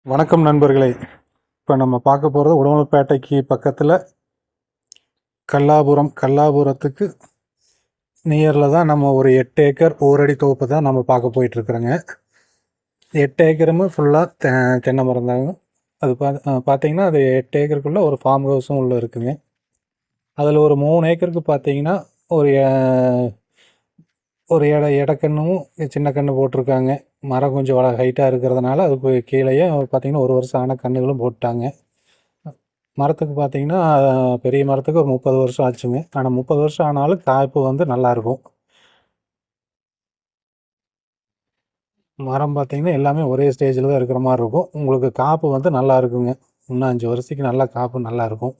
வணக்கம் நண்பர்களே. இப்போ நம்ம பார்க்க போகிறது உடுமலைப்பேட்டைக்கு பக்கத்தில் கல்லாபுரத்துக்கு நியரில் தான் நம்ம ஒரு 8 ஏக்கர் ஓரடி தோப்பு தான் நம்ம பார்க்க போயிட்டுருக்குறோங்க. 8 ஏக்கருமே ஃபுல்லாக தென்னை மரம் தாங்க. அது பார்த்தீங்கன்னா அது 8 ஏக்கருக்குள்ளே ஒரு ஃபார்ம் ஹவுஸும் உள்ளே இருக்குங்க. அதில் ஒரு 3 ஏக்கருக்கு பார்த்தீங்கன்னா ஒரு ஒரு இடக்கண்ணும் சின்ன கன்று போட்டிருக்காங்க. மரம் கொஞ்சம் ஹைட்டாக இருக்கிறதுனால அதுக்கு கீழேயே பார்த்தீங்கன்னா ஒரு வருஷம் ஆன கன்றுகளும் போட்டாங்க. மரத்துக்கு பார்த்தீங்கன்னா பெரிய மரத்துக்கு ஒரு 30 வருஷம் ஆச்சுங்க. ஆனால் 30 வருஷம் ஆனாலும் காய்ப்பு வந்து நல்லாயிருக்கும். மரம் பார்த்தீங்கன்னா எல்லாமே ஒரே ஸ்டேஜில் தான் இருக்கிற மாதிரி இருக்கும். உங்களுக்கு காப்பு வந்து நல்லா இருக்குங்க. இன்னும் 5 வருஷத்துக்கு நல்லா காப்பு நல்லா இருக்கும்.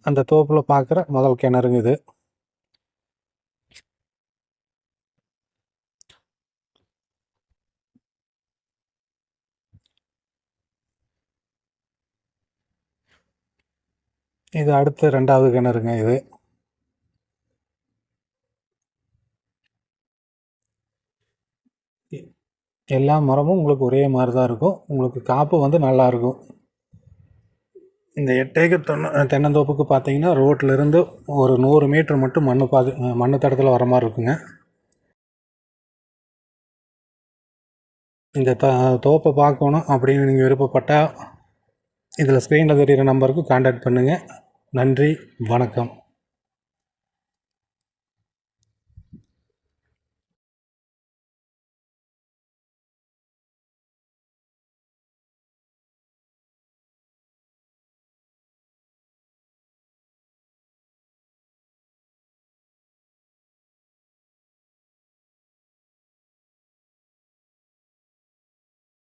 அந்த தோப்பில் பார்க்குற முதல் கிணறுங்க இது. இது அடுத்து 2வது கிணறுங்க இது. எல்லா மரமும் உங்களுக்கு ஒரே மாதிரி தான் இருக்கும். உங்களுக்கு காப்பு வந்து நல்லாயிருக்கும். இந்த 8 ஏக்கர் தென்னந்தோப்புக்கு பார்த்தீங்கன்னா ரோட்டிலேருந்து ஒரு 100 மீட்டர் மட்டும் மண்ணு தடத்தில் வர மாதிரி இருக்குங்க. இந்த தோப்பை பார்க்கணும் அப்படின்னு நீங்கள் விருப்பப்பட்டால் இதில் ஸ்க்ரீனில் தெரிகிற நம்பருக்கு கான்டாக்ட் பண்ணுங்கள். நன்றி, வணக்கம்.